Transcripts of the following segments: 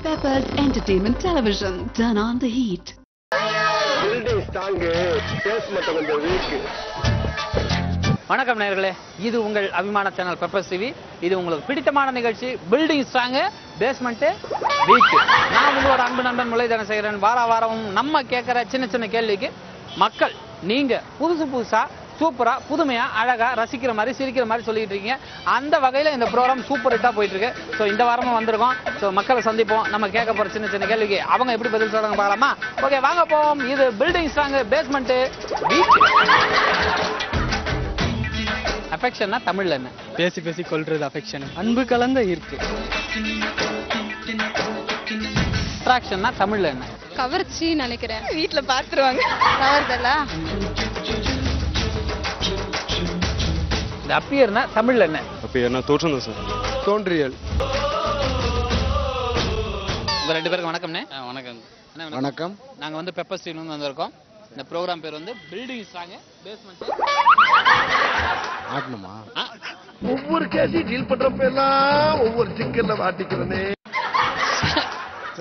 Peppers Entertainment Television. Turn on the heat. Building strong, basement கொஞ்சம் weak. வணக்கம் நேயர்களே, இது உங்கள் அபிமான சேனல் பெப்பர்ஸ் டிவி. இது உங்களுக்கு பிடித்தமான நிகழ்ச்சி பில்டிங் ஸ்ட்ராங் பேஸ்மெண்ட் வீக். நான் உங்களோட அன்பு நண்பன் முலைதன செய்கிறேன். வாரம் நம்ம கேட்குற சின்ன சின்ன கேள்விக்கு மக்கள் நீங்க புதுசா சூப்பரா புதுமையா அழகா ரசிக்கிற மாதிரி சிரிக்கிற மாதிரி சொல்லிட்டு இருக்கீங்க. அந்த வகையில இந்த ப்ரோக்ராம் சூப்பர் ஹிட்டா போயிட்டு இருக்கு. ஸோ இந்த வாரமும் வந்திருக்கோம். ஸோ மக்களை சந்திப்போம். நம்ம கேட்க போற சின்ன சின்ன கேள்விக்கு அவங்க எப்படி பதில் சொல்றாங்க பார்க்கலாமா? ஓகே, வாங்க போவோம். இது பில்டிங் ஸ்ட்ராங் பேஸ்மெண்ட் வீக். அஃபெக்ஷன்னா தமிழ்ல என்ன? பேசி கொள்றது அஃபெக்ஷன். அன்பு கலந்த ஈர்ப்பு. அட்ராக்ஷன்னா தமிழ்ல என்ன? கவர்ச்சி நினைக்கிறேன். வீட்ல பாத்துருவாங்க. கவர்தலா. இந்த அப்பியர்னா தமிழ்ல என்ன? அப்பியர்னா தோற்றம் தான் சார். தோன்றியல். உங்க ரெண்டு பேருக்கு வணக்கம்ண்ணே. வணக்கம். வணக்கம். நாங்க வந்து பெப்பர் ஸ்டீல் வந்திருக்கோம். இந்த ப்ரோக்ராம் பேர் வந்து பில்டிங் ஸ்ட்ராங் பேஸ்மெண்ட். ஆட்டணுமா? ஒவ்வொரு கேஸை டீல் பண்றப்ப எல்லாம் ஒவ்வொரு சிக்கல்ல மாட்டிக்கிறனே.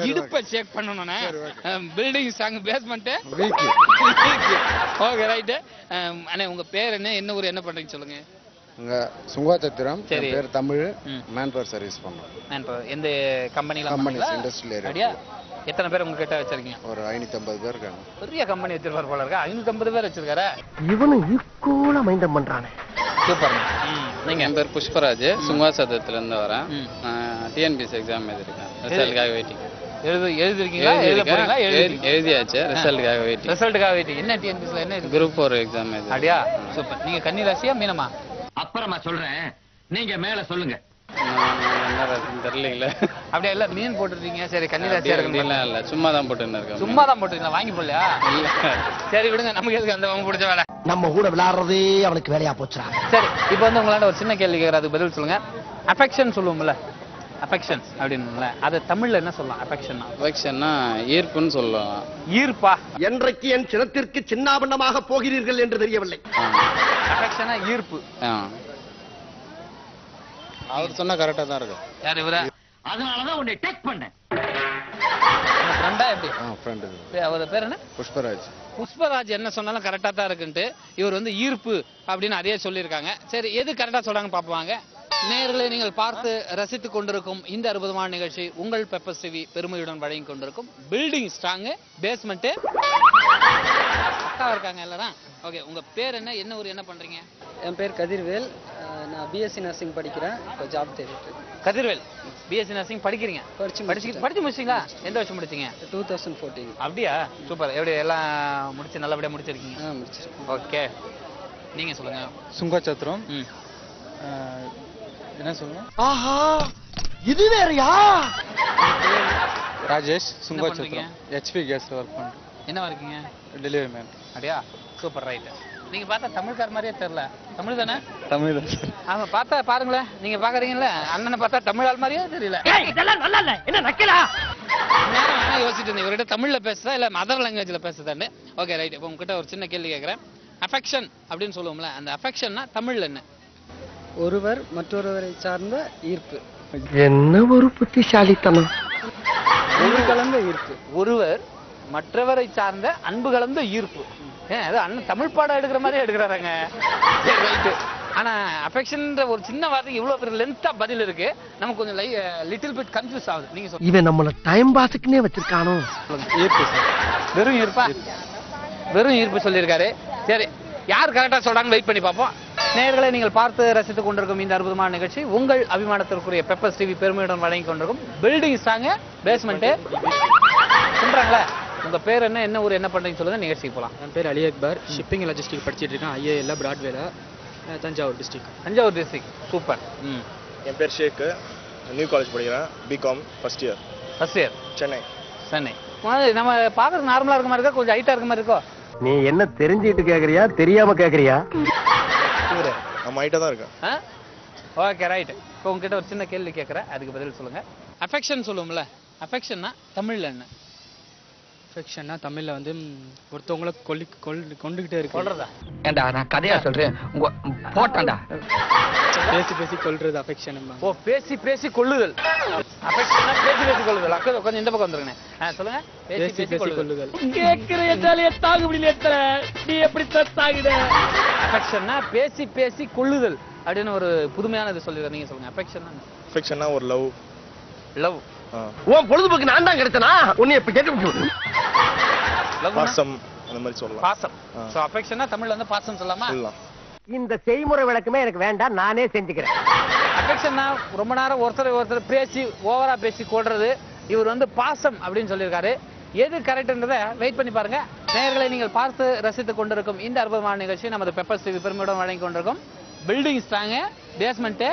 இடுப்பை செக் பண்ணணும்ண்ணே. Building strong basement weak. Okay right. அண்ணே உங்க பேர் என்ன, என்ன ஊர், என்ன பண்றீங்க சொல்லுங்க. இங்க சுங்காச்சத்திரம். சரி. பேர் தமிழ். மேன் பவர் சர்வீஸ் பண்றோம். மேன் பவர் எந்த கம்பெனில? Companies industrial area. எத்தனை பேர் உங்க கிட்ட வச்சிருக்கீங்க? ஒரு 550 பேர் இருக்காங்க. பெரிய கம்பெனி வச்சிருப்பாரு போல இருக்கா. 550 பேர் வச்சிருக்காரு. இவனும் ஈக்குவலா மைண்டம் பண்றானே. சூப்பர். நீங்க? என் பேர் புஷ்பராஜ். சுங்காசத்திரத்துல இருந்து வரேன். டிஎன்பிஎஸ்சி எக்ஸாம் எழுதிருக்கேன். ரிசல்ட்டுக்காக வெயிட்டிங். எழுதிருக்கீங்களா? எழுதியாச்சு. ரிசல்ட்டுக்காக வெயிட்டிங். ரிசல்ட்டுக்காக வெயிட்டிங். என்ன டிஎன்பிஎஸ்சில என்ன? குரூப் 4 எக்ஸாம் எழுதி. அப்படியா? சூப்பர். நீங்க கன்னி ராசியா மீனமா? அப்புறமா சொல்றேன், நீங்க மேல சொல்லுங்க. தெரியல. அப்படியே இல்ல மீன் போட்டுருக்கீங்க. சரி, கன்னி ராசியா இருக்கு. இல்ல, சும்மா தான் போட்டுருக்கேன். சும்மா தான் போட்டுருக்கீங்களா? வாங்கி போடலையா? சரி விடுங்க, நமக்கு எதுக்கு அந்த பிடிச்ச வேலை. நம்ம கூட விளையாடுறதே அவனுக்கு வேலையா போச்சுடா. சரி, இப்போ வந்து உங்களாண்ட ஒரு சின்ன கேள்வி கேட்கற, அதுக்கு பதில் சொல்லுங்க. அஃபெக்ஷன் சொல்லுவோம்ல, அஃபெக்ஷன் அப்படின்னு அது தமிழ்ல என்ன சொல்லலாம்? அஃபெக்ஷன்னா ஈர்ப்புன்னு சொல்லலாம். ஈர்ப்பா? என்றைக்கு என் சினத்திற்கு சின்னாபண்ணமாக போகிறீர்கள் என்று தெரியவில்லை. அஃபெக்ஷனா ஈர்ப்பு. அவர் சொன்னா கரெக்டா தான் இருக்கு. யார் இவரா? அதனாலதான் உன்னை டேக் பண்ணேன். ஃப்ரெண்டா எப்படி? ஃப்ரெண்ட். அவர் பேர் என்ன? புஷ்பராஜ். புஷ்பராஜ் என்ன சொன்னாலும் கரெக்டா தான் இருக்குன்ட்டு இவர் வந்து ஈர்ப்பு அப்படின்னு அதே சொல்லியிருக்காங்க. சரி, எது கரெக்டா சொல்றாங்க பாப்பாங்க. நேயர்களே, நீங்கள் பார்த்து ரசித்துக் கொண்டிருக்கும் இந்த அற்புதமான நிகழ்ச்சி உங்கள் பெப்பர்ஸ் டிவி பெருமையுடன் வழங்கி கொண்டிருக்கும் பில்டிங் ஸ்ட்ராங் பேஸ்மெண்ட். பக்கா இருக்காங்க எல்லாரும். ஓகே, உங்க பேர் என்ன, என்ன ஊர், என்ன பண்றீங்க? என் பேர் கதிர்வேல். நான் பிஎஸ்சி நர்சிங் படிக்கிறேன். இப்போ ஜாப் தேடிட்டு. கதிர்வேல், பிஎஸ்சி நர்சிங் படிக்கிறீங்க? படிச்சு முடிச்சிங்களா? எந்த வருஷம் முடிச்சீங்க? 2014. அப்படியா? சூப்பர். எப்படி எல்லாம் முடிச்சு நல்லபடியா முடிச்சிருக்கீங்க? முடிச்சிருக்கேன். ஓகே, நீங்க சொல்லுங்க. சுங்காச்சத்திரம். என்ன சொல்லுங்க? ஆஹா, இது வேறயா? ராஜேஷ். சுங்காச்சத்திரம். ஹெச்பி கேஸ்ல ஒர்க் பண்றேன். என்னவா இருக்கீங்க? Delivery man. அப்படியா? சூப்பர். ரைட். நீங்க பார்த்தா தமிழ்கார மாதிரியே தெரியல. தமிழ் தானே? தமிழ் தான். ஆமா, பார்த்தா பாருங்களேன். நீங்க பாக்குறீங்கல்ல, அண்ணனை பார்த்தா தமிழ் ஆள் மாதிரியே தெரியல. இதெல்லாம் நல்லா இல்ல. என்ன நக்கலா? நான் யோசிச்சுட்டு இருந்தேன், இவர்கிட்ட தமிழ்ல பேசுறதா இல்ல அதர் லாங்குவேஜ்ல பேசுதான்னு. Okay right. இப்போ உங்ககிட்ட ஒரு சின்ன கேள்வி கேட்கறேன். அஃபெக்ஷன் அப்படின்னு சொல்லுவோம்ல, அந்த அஃபெக்ஷன்னா தமிழ்ல என்ன? ஒருவர் மற்றொருவரை சார்ந்த ஈர்ப்பு. என்ன ஒரு புத்திசாலித்தனம். அன்பு கலந்த ஈர்ப்பு. ஒருவர் மற்றவரை சார்ந்த அன்பு கலந்த ஈர்ப்பு. அது அண்ணன் தமிழ் பாடம் எடுக்கிற மாதிரி எடுக்கிறாங்க. சரி ரைட்டு. ஆனா அஃபெக்ஷன்ற ஒரு சின்ன வார்த்தைக்கு இவ்வளவு பெரிய லென்த்தா பதில் இருக்கு. நமக்கு கொஞ்சம் லிட்டில் பிட் கன்ஃபியூஸ் ஆகுது. நீங்க சொல்லுங்க. இவன் நம்மள டைம் பாஸ்க்குனே வச்சிருக்கானோ? ஈர்ப்பு. வெறும் ஈர்ப்பா? வெறும் ஈர்ப்பு சொல்லியிருக்காரு. சரி, யார் கரெக்டா சொல்றாங்க வெயிட் பண்ணி பார்ப்போம். நேயர்களை, நீங்கள் பார்த்து ரசித்துக் கொண்டிருக்கும் இந்த அற்புதமான நிகழ்ச்சி உங்கள் அபிமானத்திற்குரிய பெப்பர்ஸ் டிவி பெருமையுடன் வழங்கி கொண்டிருக்கும் பில்டிங் ஸ்ட்ராங் பேஸ்மெண்ட். சொல்றாங்களே, உங்க பேர் என்ன, என்ன ஊர், என்ன பண்றீங்க சொல்லுங்க, நிகழ்ச்சிக்கு போலாம். என் பேர் அலி அக்பர். ஷிப்பிங் லாஜிஸ்டிக் படிச்சிட்டு இருக்கேன். ஐஏஎல்ல பிராட்வேல, Thanjavur district. Thanjavur district. Super. என் பேர் ஷேக். நியூ காலேஜ் படிக்கிறேன். BCom first year. First year. Chennai. Chennai. நம்ம பாக்குறது நார்மலா இருக்க மாதிரி இருக்கா, கொஞ்சம் ஹைட்டா இருக்க மாதிரி இருக்கோ? நீ என்ன தெரிஞ்சிட்டு கேக்குறியா, தெரியாம கேக்குறியா? நம்ம ஹைட்டா தான் இருக்கேன். Okay right. இப்போ உங்ககிட்ட ஒரு சின்ன கேள்வி கேட்கறேன், அதுக்கு பதில் சொல்லுங்க. அஃபெக்ஷன் சொல்லுவோம்ல, அஃபெக்ஷன்னா தமிழ்ல என்ன? அஃபெக்ஷன்னா தமிழ்ல வந்து ஒருத்தவங்கள கொண்டுகிட்டே இருக்கு. சொல்றதா? ஏண்டா நான் கதையா சொல்றேன். உங்க போட்டான்டா. பேசி பேசி கொல்றது அஃபெக்ஷன். ஓ, பேசி பேசி கொள்ளுதல். அஃபெக்ஷன்னா பேசி பேசி கொள்ளுதல். அக்கா கொஞ்சம் இந்த பக்கம் வந்துருங்க. சொல்லுங்க. பேசி பேசி கொல்லுதல். கேக்குற என்னால தாங்க முடியல எத்தற. நீ எப்படி தாங்குற? அஃபெக்ஷன்னா பேசி பேசி கொள்ளுதல் அப்படின்னு ஒரு புதுமையான இது சொல்லிடுறேன். நீங்க சொல்லுங்க. அஃபெக்ஷன்னா ஒரு லவ். லவ். உன் பொழுதுபோக்கு நான் தான் கிடைச்சனா? உன்னை இப்ப கேட்க முடியும். பாசம் அந்த மாதிரி சொல்லலாம். பாசம். சோ அஃபெக்ஷன்னா தமிழ்ல வந்து பாசம் சொல்லலாமா? சொல்லலாம். இந்த செய்முறை விளக்கமே எனக்கு வேண்டாம், நானே செஞ்சுக்கிறேன். அஃபெக்ஷன்னா ரொம்ப நேரம் ஒருத்தர் பேசி ஓவரா பேசி கொள்றது. இவர் வந்து பாசம் அப்படின்னு சொல்லியிருக்காரு. எது கரெக்ட்ன்றதை வெயிட் பண்ணி பாருங்க. நேயர்களை நீங்கள் பார்த்து ரசித்துக் கொண்டிருக்கும் இந்த அற்புதமான நிகழ்ச்சி நமது பெப்பர்ஸ் டிவி பெருமையுடன் வழங்கி கொண்டிருக்கும் பில்டிங் ஸ்ட்ராங் பேஸ்மெண்ட்.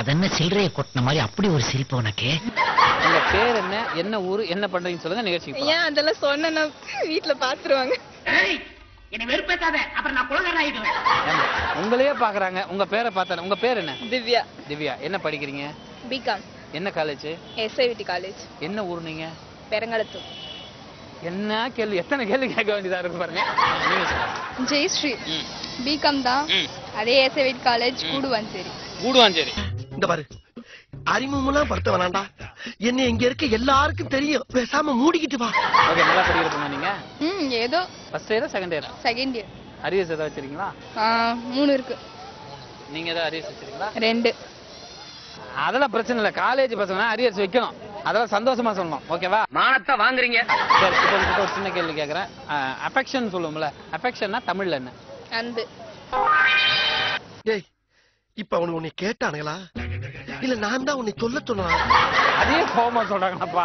அதென்ன சில்லறையை கொட்டின மாதிரி அப்படி ஒரு சிரிப்பு உனக்கு. உங்க பேர் என்ன, என்ன ஊரு, என்ன பண்றீங்கன்னு சொல்லுங்க. நிகழ்ச்சிக்கு ஏன் அதெல்லாம் சொன்னா வீட்டுல பாத்துருவாங்க. என்ன வெறுப்பேத்தாத, அப்புறம் நான் குலகார ஆயிடுவேன். உங்களையே பாக்குறாங்க. உங்க பேரை பார்த்தா. உங்க பேர் என்ன? திவ்யா. திவ்யா. என்ன படிக்கிறீங்க? பிகாம். என்ன காலேஜ்? SIVET college. என்ன ஊர் நீங்க? பெரங்களத்தூர். என்ன கேள்வி, எத்தனை கேள்வி கேட்க வேண்டியதா இருக்கு பாருங்க. நீங்க சொல்லுங்க. ஜெயஸ்ரீ. பிகாம் தான். அதே எஸ்ஐவிடி காலேஜ் கூடுவாஞ்சேரி. கூடுவாஞ்சேரி. இந்த பாரு, அறிமுகம்லாம் படுத்த வேணாண்டா. என்ன இங்க இருக்க எல்லாருக்கும் தெரியும். பேசாம மூடிக்கிட்டு வா. ஓகே, நல்லா படிக்கிறீங்க நீங்க? ஏதோ. ஃபர்ஸ்ட் இயரா செகண்ட் இயரா? Second year. அரியர்ஸ் ஏதாவது வச்சிருக்கீங்களா? 3 இருக்கு. நீங்க ஏதாவது அரியர்ஸ் வச்சிருக்கீங்களா? 2. அதெல்லாம் பிரச்சனை இல்லை. காலேஜ் பசங்க அரியர்ஸ் வைக்கணும். அதெல்லாம் சந்தோஷமா சொல்லணும். ஓகேவா? மானத்தை வாங்குறீங்க. சரி, இப்போ ஒரு சின்ன கேள்வி கேட்கறேன். அஃபெக்ஷன் சொல்லுவோம்ல, அஃபெக்ஷன்னா தமிழ்ல என்ன? அன்பு. டேய், இப்ப அவனுக்கு உன்னை கேட்டானுங்களா இல்ல நான் தான் உன்னை சொல்ல சொன்னா? அதே கோபமா சொல்றாங்கப்பா.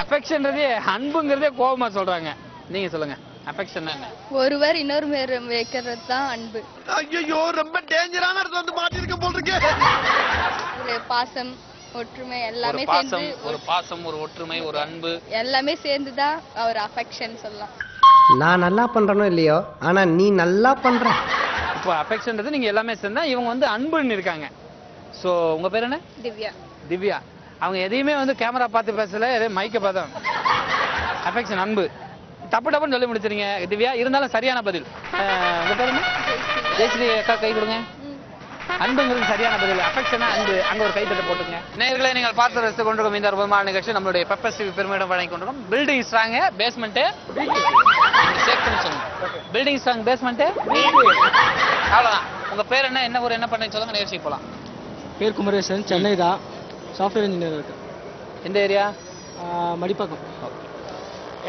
அஃபெக்ஷன்றதே அன்புங்கிறதே கோபமா சொல்றாங்க. நீங்க சொல்லுங்க. அஃபெக்ஷன் என்ன? ஒருவர் இன்னொரு வைக்கிறது தான் அன்பு. ஐயோ, ரொம்ப டேஞ்சரான இடத்துல வந்து மாட்டிருக்க போல இருக்கு. ஒரு பாசம், ஒற்றுமை எல்லாமே சேர்ந்து. ஒரு பாசம், ஒரு ஒற்றுமை, ஒரு அன்பு எல்லாமே சேர்ந்து தான் ஒரு அஃபெக்ஷன் சொல்லலாம். நான் நல்லா பண்றனோ இல்லையோ, ஆனா நீ நல்லா பண்ற. இப்போ அஃபெக்ஷன்றது நீங்க எல்லாமே சேர்ந்தா இவங்க வந்து அன்புன்னு இருக்காங்க. சோ உங்க பேர் என்ன? திவ்யா. திவ்யா. அவங்க எதையுமே வந்து கேமரா பார்த்து பேசல, எதையும் மைக்க பார்த்தோம். அஃபெக்ஷன் அன்பு. டப்பு டப்புன்னு சொல்லி முடிச்சிருங்க திவ்யா. இருந்தாலும் சரியான பதில். உங்க பேர் என்ன? ஜெயஸ்ரீ அக்கா கை கொடுங்க. அன்புங்கிறது சரியான பதில். அஃபெக்ஷனா அன்பு. அங்க ஒரு கைத்தட்ட போட்டுங்க. நேயர்களை நீங்கள் பார்த்து ரசித்துக் கொண்டிருக்கும் இந்த அற்புதமான நிகழ்ச்சி நம்மளுடைய பெப்பர்ஸ் டிவி பெருமையுடன் வழங்கி கொண்டிருக்கும் பில்டிங் ஸ்ட்ராங் பேஸ்மெண்ட். செக் பண்ணி சொல்லுங்க. Building strong basement. அவ்வளவுதான். உங்க பேர் என்ன, என்ன ஊர், என்ன பண்ணீங்க சொல்லுங்க. நிகழ்ச்சிக்கு போலாம். பேர் குமரேசன், சென்னை தான். சாஃப்ட்வேர் இன்ஜினியர் இருக்கு. எந்த ஏரியா? மடிப்பாக்கம்.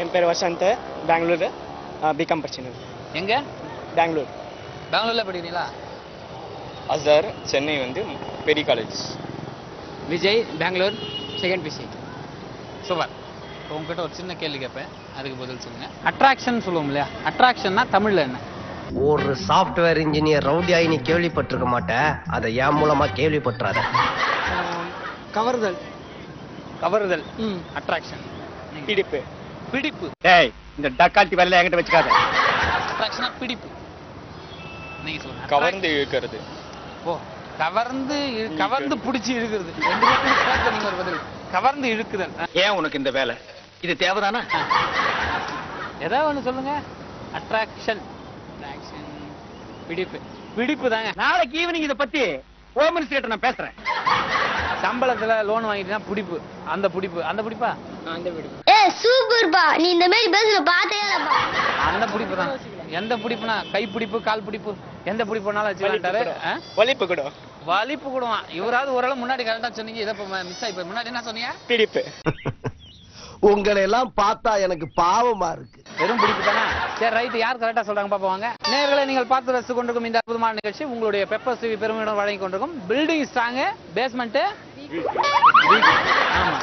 என் பேர் வசந்த், பெங்களூர். பிகாம் படிச்சேன். எங்க? பெங்களூர். பெங்களூர்ல படிக்கிறீங்களா? அசர், சென்னை வந்து பெரிய காலேஜ். விஜய், பெங்களூர், செகண்ட் பிசி. சூப்பர். உங்ககிட்ட ஒரு சின்ன கேள்வி கேட்பேன், அதுக்கு பதில் சொல்லுங்க. அட்ராக்ஷன் சொல்லுவோம் இல்லையா, அட்ராக்ஷன்னா தமிழ்ல என்ன? ஒரு சாஃப்ட்வேர் இன்ஜினியர் ரவுடியாகி நீ கேள்விப்பட்டிருக்க மாட்ட, அதை என் மூலமா கேள்விப்பட்டுறாத. கவர்தல். கவர்தல். அட்ராக்ஷன். பிடிப்பு. பிடிப்பு. டேய், இந்த டக்கால்ட்டி வரல என்கிட்ட வச்சுக்காத. அட்ராக்ஷனா பிடிப்பு. நீங்க சொல்லுங்க. கவர்ந்து இழுக்கிறது. ஓ, கவர்ந்து பிடிச்சி இழுக்கிறது. ரெண்டு பேரும் சேர்த்து நீங்க ஒரு பதில். கவர்ந்து இழுக்குதல். ஏன் உனக்கு இந்த வேலை? இது தேவைதானா? ஏதாவது ஒண்ணு சொல்லுங்க. அட்ராக்ஷன். பிடிப்பு. பிடிப்பு தாங்க. நாளைக்கு ஈவினிங் இதை பத்தி ஹோம் மினிஸ்டர் கிட்ட நான் பேசுறேன். சம்பளத்துல லோன் வாங்கிட்டீங்கன்னா பிடிப்பு. அந்த பிடிப்பு. அந்த பிடிப்பா? அந்த பிடிப்பு. சூப்பர்பா, நீ இந்த மாதிரி பேசுற பார்த்தே இல்லப்பா. அந்த பிடிப்பு தான். எந்த பிடிப்புனா கை பிடிப்பு, கால் பிடிப்பு, எந்த பிடிப்புனாலும் வச்சுக்கிட்டாரு. வலிப்பு கூட. வலிப்பு கூடுவான். இவராவது ஓரளவு முன்னாடி கரெக்டா சொன்னீங்க. இதை மிஸ் ஆகி போய் முன்னாடி என்ன சொன்னீங்க? பிடிப்பு. உங்களை எல்லாம் பார்த்தா எனக்கு பாவமா இருக்கு. வெறும் பிடிப்பு தானே. சரி, ரைட். யார் கரெக்டா சொல்றாங்க பாப்பாங்க. நேயர்களை நீங்கள் பார்த்து ரசித்துக் கொண்டிருக்கும் இந்த அற்புதமான நிகழ்ச்சி உங்களுடைய பெப்பர்ஸ் டிவி பெருமையுடன் வழங்கி கொண்டிருக்கும் பில்டிங் ஸ்ட்ராங் பேஸ்மெண்ட். ஆமா,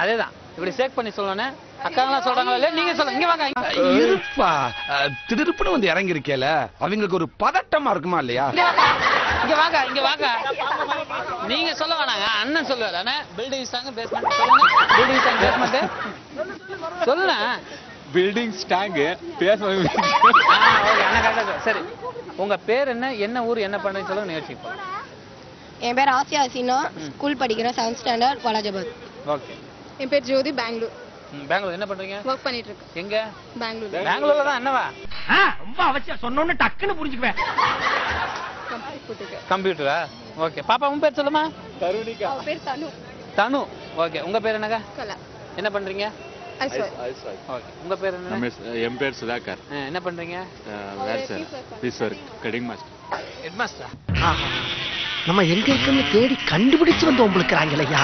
அதேதான். இப்படி சேக் பண்ணி சொல்லணும். அக்காங்களாம் சொல்றாங்களா இல்லையா? நீங்க சொல்லுங்க. இங்க வாங்க. இருப்பா, திடுப்புன்னு வந்து இறங்கி இருக்கேல, அவங்களுக்கு ஒரு பதட்டமா இருக்குமா இல்லையா? இங்க வாங்க, இங்க வாங்க. நீங்க சொல்ல வேணாங்க, அண்ணன் சொல்லுவாரு. பில்டிங் ஸ்ட்ராங் பேஸ்மெண்ட் சொல்லுங்க. பில்டிங் ஸ்ட்ராங் பேஸ்மெண்ட் சொல்லுங்க. Building strong basement. ஓகே, அண்ணன் கரெக்டா. சரி, உங்க பேர் என்ன, என்ன ஊர், என்ன பண்றீங்கன்னு சொல்லுங்க. நிகழ்ச்சி. என் பேர் ஆசியா ஹசீனா, ஸ்கூல் படிக்கிறேன், 7th ஸ்டாண்டர்ட், வாலாஜாபாத். ஓகே. என் பேர் ஜோதி, பெங்களூர். பெங்களூர் என்ன பண்றீங்க? ஒர்க் பண்ணிட்டு இருக்கேன். எங்க? பெங்களூர். பெங்களூர்ல தான் என்னவா? ரொம்ப அவசியம் சொன்னோன்னு டக்குன்னு புரிஞ்சுக்குவேன். கம்ப்யூட்டரா? ஓகே. பாப்பா உன் பேர் சொல்லுமா? தருணிகா. அவ பேர் தனு. தனு. ஓகே. உங்க பேர் என்னங்க? கலா. என்ன பண்றீங்க? ஓகே. உங்க பேர் என்ன? என் பேர் சுதாகர். என்ன பண்றீங்க? Cutting master. ஹெட் மாஸ்டரா? நம்ம எங்க இருக்குன்னு தேடி கண்டுபிடிச்சு வந்து உங்களுக்குறாங்களையா?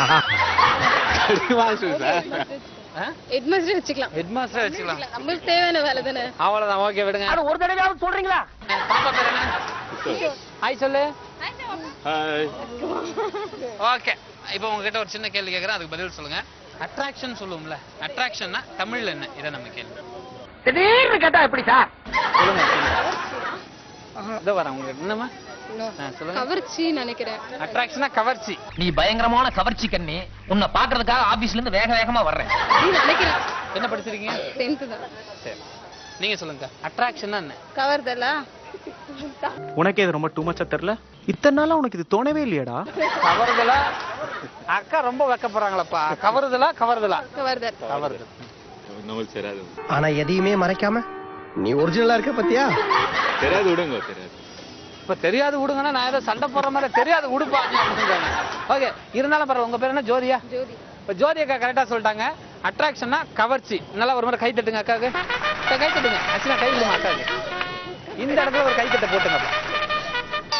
Cutting master sir. Head master வச்சுக்கலாம். ஹெட் மாஸ்டர் வச்சுக்கலாம். நமக்கு தேவையான வேலை தானே. அவ்வளவுதான். ஓகே விடுங்க. அது ஒரு தடவையாவது சொல்றீங்களா? பாப்பா பேர் என்ன? ஹாய் சொல்லு. ஹாய். ஓகே. இப்போ உங்ககிட்ட ஒரு சின்ன கேள்வி கேக்குறேன், அதுக்கு பதில் சொல்லுங்க. அட்ராக்ஷன் சொல்லுவோம்ல, அட்ராக்ஷன்னா தமிழ்ல என்ன? இத நம்ம கேள்வி. திடீர்னு கேட்டா எப்படி சார்? சொல்லுங்க. இதோ வரேன் உங்களுக்கு. என்னமா? சொல்லுங்க. கவர்ச்சி நினைக்கிறேன். அட்ராக்ஷனா கவர்ச்சி. நீ பயங்கரமான கவர்ச்சி கண்ணி. உன்னை பாக்குறதுக்காக ஆபீஸ்ல இருந்து வேக வேகமா வர்றேன். நினைக்கிறேன். என்ன படிச்சிருக்கீங்க? 10th தான். சரி. நீங்க சொல்லுங்க. அட்ராக்ஷன்னா என்ன? கவர்தலா? உனக்கே இது ரொம்ப டூ மச்சா தெரியல. இத்தனை நாளா உனக்கு இது தோணவே இல்லையாடா? கவர்தலா? அக்கா ரொம்ப வெக்கப்படுறாங்களப்பா. கவர்தலா? கவர்தலா? கவர்தல். கவர்தல். நோல் தெரியாது. ஆனா எதையுமே மறைக்காம நீ ஒரிஜினலா இருக்க பத்தியா? தெரியாது விடுங்க, தெரியாது. இப்ப தெரியாது விடுங்கன்னா நான் ஏதோ சண்டை போடுற மாதிரி தெரியாது விடுப்பாங்க. ஓகே. இருந்தாலும் பரவாயில்ல. உங்க பேர் என்ன? ஜோதியா? ஜோதி. இப்ப ஜோதி அக்கா கரெக்டா சொல்லிட்டாங்க. அட்ராக்ஷன்னா கவர்ச்சி. நல்லா ஒரு மாதிரி கை தட்டுங்க அக்காவுக்கு. கை தட்டுங்க. ஆக்சுவலா கை விடுங்க அக்காவுக்கு. இந்த இடத்துல ஒரு கைத்தட்டை போட்டுங்கப்பா.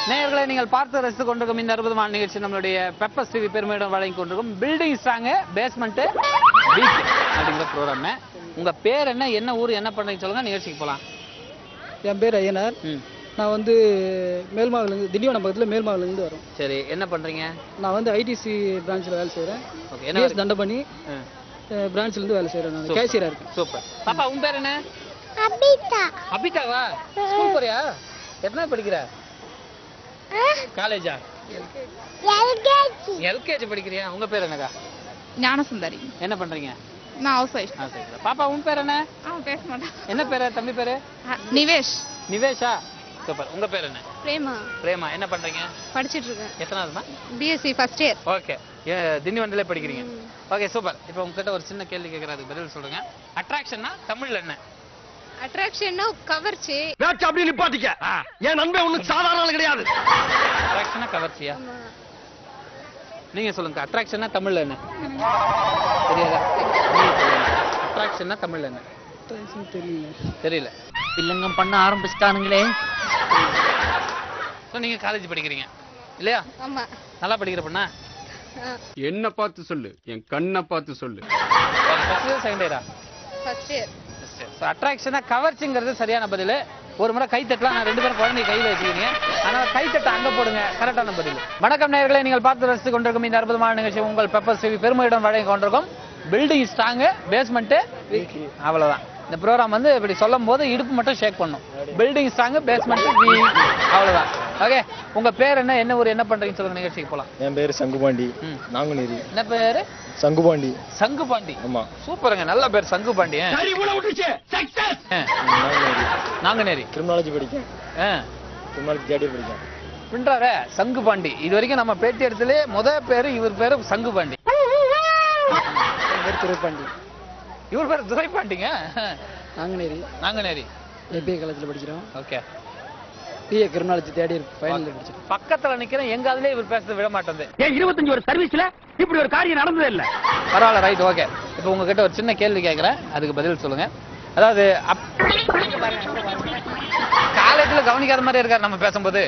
நேயர்களை நீங்கள் பார்த்து ரசித்து கொண்டிருக்கும் இந்த அற்புதமான நிகழ்ச்சி நம்மளுடைய பெப்பர்ஸ் டிவி பெருமையுடன் வழங்கி கொண்டிருக்கும் பில்டிங் ஸ்ட்ராங் பேஸ்மெண்ட் வீக் அப்படிங்கிற ப்ரோக்ராம். உங்க பேர் என்ன, என்ன ஊர், என்ன பண்றீங்க சொல்லுங்க, நிகழ்ச்சிக்கு போலாம். என் பேர் ஐயனார். நான் வந்து மேல்மாவிலேருந்து, திண்டிவனம் பக்கத்தில் மேல்மாவிலேருந்து வரோம். சரி. என்ன பண்றீங்க? நான் வந்து ஐடிசி பிரான்ச்சில் வேலை செய்கிறேன். ஓகே. என்ன தண்டபணி பிரான்ச்லேருந்து வேலை செய்கிறேன். நான் கேஷியராக இருக்கேன். சூப்பர். பாப்பா உன் பேர் என்ன? அபிதா. அபிதாவா? ஸ்கூல் போறியா? எத்தனை படிக்கிற? காலேஜா? எல்கேஜி படிக்கிறியா? உங்க பேர் என்னக்கா? ஞானசுந்தரி. என்ன பண்றீங்க? நான் ஹவுஸ் வைஃப். பாப்பா உன் பேர் என்ன? பேச மாட்டேன். என்ன பேரு? தம்பி பேரு? நிவேஷ். நிவேஷா? சூப்பர். உங்க பேர் என்ன? பிரேமா. பிரேமா. என்ன பண்றீங்க? படிச்சிட்டு இருக்கேன். எத்தனாவதுமா? BSc first year. ஓகே. திண்டிவனத்திலே படிக்கிறீங்க. Okay super. இப்போ உங்ககிட்ட ஒரு சின்ன கேள்வி கேட்கறேன், அதுக்கு பதில் சொல்லுங்க. அட்ராக்ஷன்னா தமிழ்ல என்ன? அட்ராக்ஷன்னா கவர்ச்சி. வேச்ச அப்படியே நிப்பாட்டிக்க. என் நண்பன் ஒண்ணும் சாதாரண ஆளு கிடையாது. அட்ராக்ஷனா கவர்ச்சியா? நீங்க சொல்லுங்க. அட்ராக்ஷன்னா தமிழ்ல என்ன? தெரியாதா? அட்ராக்ஷன்னா தமிழ்ல என்ன? தெரியல. இல்லங்கம் பண்ண ஆரம்பிச்சிட்டானுங்களே. நீங்க காலேஜ் படிக்கிறீங்க இல்லையா? ஆமா. நல்லா படிக்கிற பொண்ணா? என்ன பார்த்து சொல்லு, என் கண்ணை பார்த்து சொல்லு. ஃபர்ஸ்ட் இயர் செகண்ட் இயரா? First year. அட்ராக்ஷனா கவர்ச்சிங்கிறது சரியான பதில். ஒரு முறை கை தட்டலாம். நான் 2 பேரும் குழந்தை கையில வச்சுக்கிறீங்க. அதனால கை தட்ட அங்க போடுங்க. கரெக்டான பதில். வணக்கம் நேயர்களே, நீங்கள் பார்த்து ரசித்து கொண்டிருக்கும் இந்த அற்புதமான நிகழ்ச்சி உங்கள் பெப்பர்ஸ் டிவி பெருமையுடன் வழங்கி கொண்டிருக்கும் பில்டிங் ஸ்ட்ராங் பேஸ்மெண்ட். அவ்வளவுதான். இந்த ப்ரோக்ராம் வந்து இப்படி சொல்லும் போது இடுப்பு மட்டும் ஷேக் பண்ணும். Building strong basement week. அவ்வளவுதான். ஓகே. உங்க பேர் என்ன, என்ன ஊர், என்ன பண்றீங்கன்னு சொல்லுங்க, நிகழ்ச்சிக்கு போலாம். என் பேர் சங்குபாண்டி, நாங்குநேரி. என்ன பேரு? சங்குபாண்டி. சங்குபாண்டி. ஆமா. சூப்பருங்க, நல்ல பேர் சங்குபாண்டி. சரி உள்ள விட்டுச்சு. சக்சஸ். நாங்குநேரி. கிரிமினாலஜி படிக்கேன். கிரிமினாலஜி தேர்ட் இயர் படிக்கேன். பின்றாரே சங்குபாண்டி. இது வரைக்கும் நம்ம பேட்டி இடத்துல முதல் பேரு இவர் பேரு சங்குபாண்டி. துரைப்பாண்டி. இவர் பேர் துரைப்பாண்டிங்க. நாங்குநேரி. நாங்குநேரி. ஏபிஏ காலேஜில் படிக்கிறோம். Okay. BA criminology third year final படிச்சேன். பக்கத்துல நிக்கிறேன், எங்க அதுலயே இவர் பேசுறது விட மாட்டேன். ஏன் 25 ஒரு சர்வீஸ்ல இப்படி ஒரு காரியம் நடந்ததே இல்ல. பரவாயில்ல, ரைட், ஓகே. இப்போ உங்ககிட்ட ஒரு சின்ன கேள்வி கேட்கறேன், அதுக்கு பதில் சொல்லுங்க. அதாவது காலேஜ்ல கவனிக்காத மாதிரி இருக்காரு நம்ம பேசும்போது.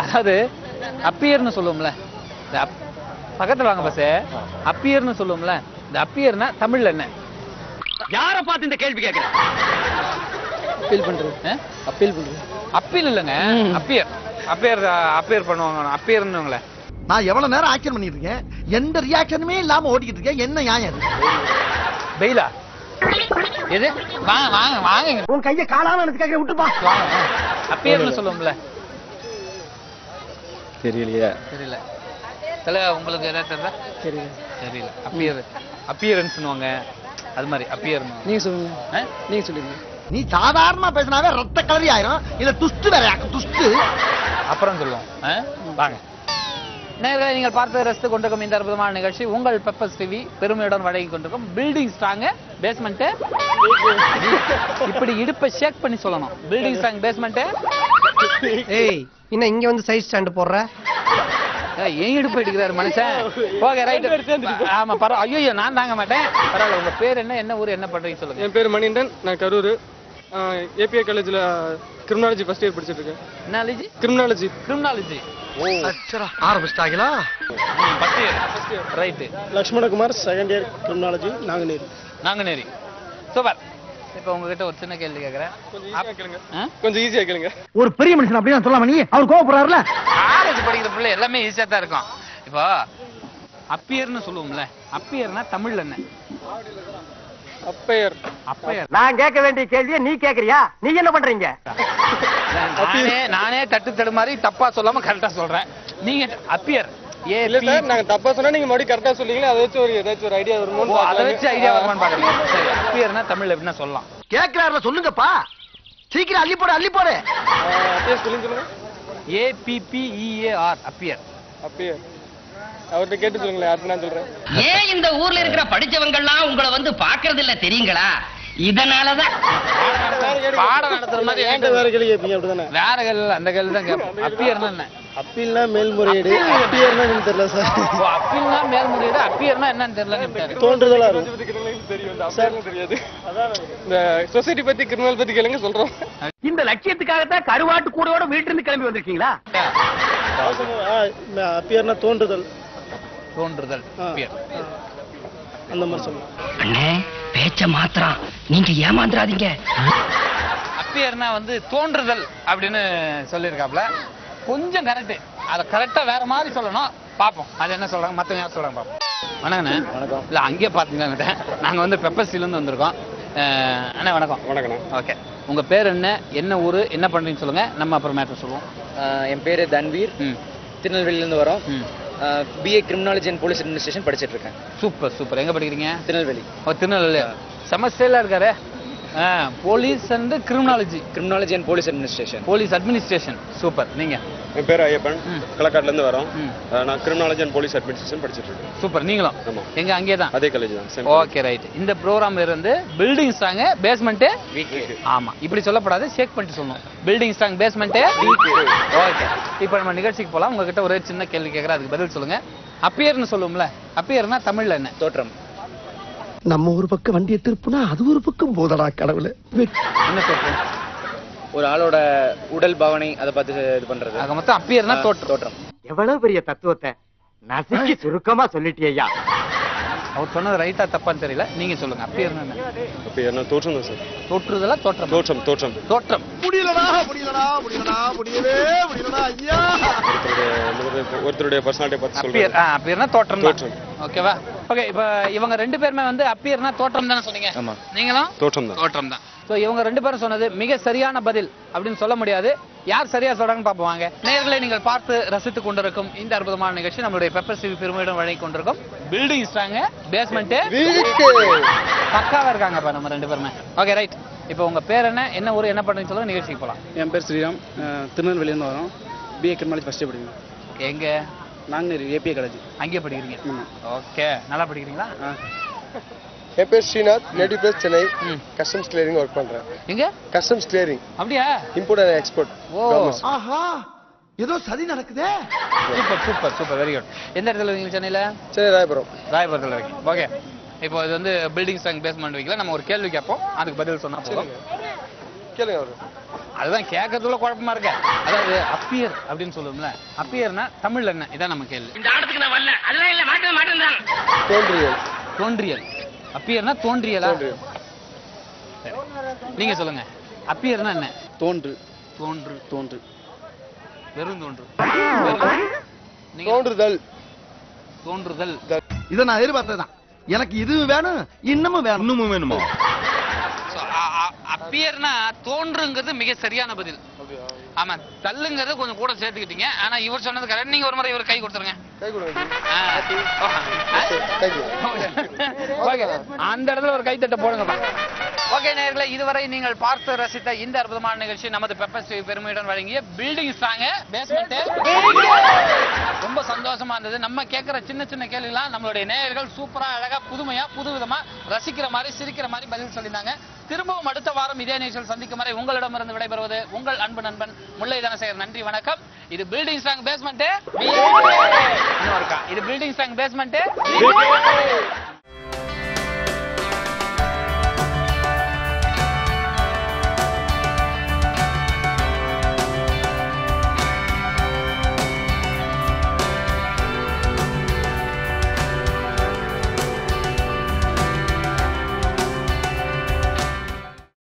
அதாவது அப்பியர்னு சொல்லுவோம்ல, பக்கத்துல வாங்க பஸ். அப்பியர்னு சொல்லுவோம்ல, இந்த அப்பியர்னா தமிழ்ல என்ன? யார பார்த்து இந்த கேள்வி கேட்கற? அப்பீல் பண்றது. அப்பீல் பண்றது. அப்பீல் இல்லங்க, அப்பியர். அப்பியர் அப்பியர் பண்ணுவாங்க. அப்பியர்னுங்களே. நான் எவ்வளவு நேரம் ஆக்ஷன் பண்ணிட்டு இருக்கேன், எந்த ரியாக்ஷனுமே இல்லாம ஓடிக்கிட்டு இருக்கேன். என்ன நியாயம்? பெயிலா? எது? வாங்க வாங்க வாங்க. உன் கையை காலால எடுத்துக்க விட்டுப்பா. அப்பியர்னு சொல்லுவோம்ல. தெரியலையே. தெரியல. தல உங்களுக்கு ஏதாவது தெரியுதா? தெரியல. தெரியல. அப்பியர் அப்பியரன்ஸ் சொல்லுவாங்க. அது மாதிரி அப்பியர். நீங்க சொல்லுங்க. நீங்க சொல்லுங்க. நீ சாதாரணமா பேசினாவே ரத்த கலரி ஆயிரும். இல்ல துஷ்டு வேற துஷ்டு. அப்புறம் சொல்லுவோம். வாங்க. நேர்களை நீங்கள் பார்த்து ரசித்து கொண்டிருக்கும் இந்த அற்புதமான நிகழ்ச்சி உங்கள் பெப்பர்ஸ் டிவி பெருமையுடன் வழங்கி கொண்டிருக்கும் பில்டிங் ஸ்ட்ராங் பேஸ்மெண்ட். இப்படி இடுப்பை ஷேக் பண்ணி சொல்லணும். Building strong basement. ஏய் என்ன இங்க வந்து சைடு ஸ்டாண்ட் போடுற? ஏன் இடுப்பு எடுக்கிறாரு மனுஷன்? Okay right. ஆமா பரவாயில்ல. ஐயோ நான் தாங்க மாட்டேன். பரவாயில்ல. உங்க பேர் என்ன, என்ன ஊர், என்ன பண்றீங்க சொல்லுங்க. என் பேர் மணிகண்டன், நான் கரூர் ஏபிஐ காலேஜில் கிரிமினாலஜி ஃபர்ஸ்ட் இயர் படிச்சுட்டு இருக்கேன். Criminology criminology. ஓ அச்சரா ஆரம்பிச்சிட்டாங்களா? First year right. Lakshmanakumar second year criminology Nanguneri. Super. இப்போ உங்ககிட்ட ஒரு சின்ன கேள்வி கேக்குறேன். கொஞ்சம் ஈஸியா கேளுங்க. ஒரு பெரிய மனுஷன் அப்படி நான் சொல்லாம நீ அவர் கோவப்படுறாருல? காலேஜ் படிக்கிற பிள்ளை எல்லாமே ஈஸியா தான் இருக்கும். இப்போ அப்பியர்னு சொல்லுவோம்ல, அப்பியர்னா தமிழ்ல என்ன? அப்பையர். நான் கேட்க வேண்டிய கேள்வியை நீ கேக்குறியா? நீ என்ன பண்றீங்க? நானே தட்டு தடுமாறி தப்பா சொல்லாம கரெக்டா சொல்றேன். நீங்க அப்பியர் இல்ல சார், நாங்க தப்பா சொன்னா நீங்க மறுபடியும் கரெக்டா சொல்றீங்களா? அதை வச்சு ஏதாச்சும் ஒரு ஐடியா வருமோ? அதை வச்சு ஐடியா வருமான்னு பாக்குறீங்க. சரி, அப்பியர்னா தமிழ்ல எப்படின்னா சொல்லலாம்? கேக்குறாருல சொல்லுங்கப்பா. சீக்கிரம் அள்ளி போடு அப்பியர் சொல்லுங்க. APPEAR appear. அவர்கிட்ட கேட்டு சொல்லுங்களேன். அடுத்து நான் சொல்றேன். ஏன் இந்த ஊர்ல இருக்கிற படிச்சவங்க எல்லாம் உங்களை வந்து பாக்குறது இல்ல தெரியுங்களா? இதனாலதான் பாடம் நடத்துற மாதிரி வேற கேள்வி கேட்பீங்க அப்படிதானே? வேற கேள்வி அந்த கேள்வி தான் கேட்போம். அப்பியர்னா என்ன? அப்பீல்னா மேல்முறையீடு. அப்பியர்னா என்னன்னு தெரியல சார். அப்பீல்னா மேல்முறையீடு, அப்பியர்னா என்னன்னு தெரியல. தோன்றுதலா இருக்கும். தெரியாது. இந்த சொசைட்டி பத்தி கிரிமினல் பத்தி கேளுங்க சொல்றோம். இந்த லட்சியத்துக்காகத்தான் கருவாட்டு கூடோட வீட்டுல இருந்து கிளம்பி வந்திருக்கீங்களா? அப்பியர்னா தோன்றுதல். அப்பியர் அந்த மாதிரி சொல்லுங்க. அண்ணே பேச்ச மாத்திரம் நீங்க ஏமாந்துறாதீங்க. அப்பியர்னா வந்து தோன்றுதல் அப்படின்னு சொல்லியிருக்காப்ல. கொஞ்சம் கரெக்ட். அதை கரெக்டா வேற மாதிரி சொல்லணும். பாப்போம் அது என்ன சொல்றாங்க, மத்தவங்க யார் சொல்றாங்க பாப்போம். வணக்கண்ணே. வணக்கம். இல்ல அங்கேயே பாத்தீங்களா, நாங்க வந்து பெப்பர்ஸ்ல இருந்து வந்திருக்கோம். அண்ணா வணக்கம். வணக்கம். ஓகே, உங்க பேர் என்ன, என்ன ஊரு, என்ன பண்றீங்கன்னு சொல்லுங்க, நம்ம அப்புறம் மேட்டர் சொல்லுவோம். என் பேரு தன்வீர், திருநெல்வேலியிலேருந்து வரோம். BA criminology and police administration படிச்சிட்டு இருக்கேன். சூப்பர். எங்க படிக்கிறீங்க? திருநெல்வேலி. திருநெல்வேலி. செமஸ்டர்ல இருக்காரு. Police and criminology and police administration. Super. நீங்க? என் பேர் ஐயப்பன், களக்காட்டுல இருந்து வரோம். நான் கிரிமினாலஜி அண்ட் போலீஸ் அட்மினிஸ்ட்ரேஷன் படிச்சிட்டு இருக்கேன். சூப்பர். நீங்களும்? ஆமா. எங்க அங்கே தான்? அதே காலேஜ் தான். Okay right. இந்த ப்ரோக்ராம்ல இருந்து பில்டிங் ஸ்ட்ராங் பேஸ்மெண்ட் வீக். ஆமா, இப்படி சொல்லப்படாது, ஷேக் பண்ணிட்டு சொல்லணும். Building strong basement weak. Okay, இப்போ நம்ம நிகழ்ச்சிக்கு போலாம். உங்ககிட்ட ஒரு சின்ன கேள்வி கேட்கறேன், அதுக்கு பதில் சொல்லுங்க. அப்பியர்னு சொல்லுவோம்ல, அப்பியர்னா தமிழ்ல என்ன? தோற்றம். நம்ம ஒரு பக்கம் வண்டியை திருப்புனா அது ஒரு பக்கம் போதடா கடவுளே. என்ன தோற்றம்? ஒரு ஆளோட உடல் பாவனை அதை பார்த்து இது பண்றது. ஆக மொத்தம் அப்பியர்னா தோற்றம். எவ்வளவு பெரிய தத்துவத்தை நசுக்கி சுருக்கமா சொல்லிட்டியா? அவர் சொன்னது ரைட்டா தப்பான்னு தெரியல, நீங்க சொல்லுங்க. அப்பியர்னா என்ன? அப்பியர்னா தோற்றம் தான் சார். தோற்றுதலா தோற்றம். முடியலடா முடியவே முடியலடா ஐயா. ஒருத்தருடைய பர்சனாலிட்டி பார்த்து சொல்றேன். அப்பியர்னா தோற்றம். ஓகேவா? ஓகே, இப்போ இவங்க ரெண்டு பேருமே வந்து அப்பியர்னா தோற்றம் தானே சொன்னீங்க? ஆமா. நீங்களும் தோற்றம் தான். ஸோ இவங்க ரெண்டு பேரும் சொன்னது மிக சரியான பதில் அப்படின்னு சொல்ல முடியாது. யார் சரியா சொல்றாங்கன்னு பார்ப்போம் வாங்க. நேயர்களை நீங்கள் பார்த்து ரசித்துக் கொண்டிருக்கும் இந்த அற்புதமான நிகழ்ச்சி நம்மளுடைய பெப்பர்ஸ் டிவி பெருமையுடன் வழங்கி கொண்டிருக்கும் பில்டிங் ஸ்ட்ராங் பேஸ்மெண்ட் பக்காவா இருக்காங்கப்பா நம்ம ரெண்டு பேருமே. Okay right. இப்போ உங்க பேர் என்ன, என்ன ஊர், என்ன பண்றீங்கன்னு சொல்லுங்க, நிகழ்ச்சிக்கு போலாம். என் பேர் ஸ்ரீராம், திருநெல்வேலியிலேருந்து வரோம். பிஏ கிரிமினாலஜி ஃபர்ஸ்ட் இயர் படிக்கிறேன். எங்க? Nanguneri API college. அங்கேயே படிக்கிறீங்க? ஓகே, நல்லா படிக்கிறீங்களா? என் பேர் Srinath, native place Chennai. Customs clearing work பண்றேன். எங்க? Customs clearing. அப்படியா? Import and export. ஆஹா, ஏதோ சதி நடக்குதே. Super very good. எந்த இடத்துல இருக்கீங்க? சென்னையில? சென்னை ராயபுரத்தில் இருக்கீங்க. ஓகே, இப்போ இது வந்து பில்டிங் ஸ்ட்ராங் பேஸ்மெண்ட் வைக்கல, நம்ம ஒரு கேள்வி கேட்போம், அதுக்கு பதில் சொன்னா போதும். கேளுங்க. அவரு அதுதான் கேட்கறதுல குழப்பமா இருக்க. அதாவது அப்பியர் அப்படின்னு சொல்லுவோம்ல, அப்பியர்னா தமிழ்ல என்ன? இதான் நம்ம கேள்வி. இந்த ஆடத்துக்கு நான் வரல, அதெல்லாம் இல்ல, மாட்டேன். தோன்றியல். அப்பியர்னா தோன்றியலா? நீங்க சொல்லுங்க. அப்பியர்னா என்ன? தோன்று. வெறும் தோன்றுதல். இதை நான் எதிர்பார்த்ததான். எனக்கு இது வேணும், இன்னமும் வேணுமா? அப்பியர்னா தோன்றுங்கிறது மிக சரியான பதில். ஆமா, தள்ளுங்கிறது கொஞ்சம் கூட சேர்த்துக்கிட்டீங்க. ஆனா இவர் சொன்னது கரெக்ட். நீங்க ஒரு முறை இவர் கை கொடுத்துருங்க. ஓகே, அந்த இடத்துல ஒரு கைத்தட்ட போடுங்கப்பா. ஓகே நேயர்களே, இதுவரை நீங்கள் பார்த்து ரசித்த இந்த அற்புதமான நிகழ்ச்சி நமது பெப்பர் டிவி பெருமையுடன் வழங்கிய பில்டிங் ஸ்ட்ராங் பேஸ்மெண்ட். ரொம்ப சந்தோஷமா இருந்தது. நம்ம கேட்கிற சின்ன சின்ன கேள்விலாம் நம்மளுடைய நேயர்கள் சூப்பரா அழகா புதுமையா புதுவிதமா ரசிக்கிற மாதிரி சிரிக்கிற மாதிரி பதில் சொல்லியிருந்தாங்க. திரும்பவும் அடுத்த வாரம் இதே நிகழ்ச்சியில் சந்திக்கும் வரை உங்களிடமிருந்து விடைபெறுவது உங்கள் அன்பு நண்பன் முல்லை தனசேகர். நன்றி, வணக்கம். இது பில்டிங் ஸ்ட்ராங் பேஸ்மெண்ட். இது பில்டிங் ஸ்ட்ராங் பேஸ்மெண்ட்.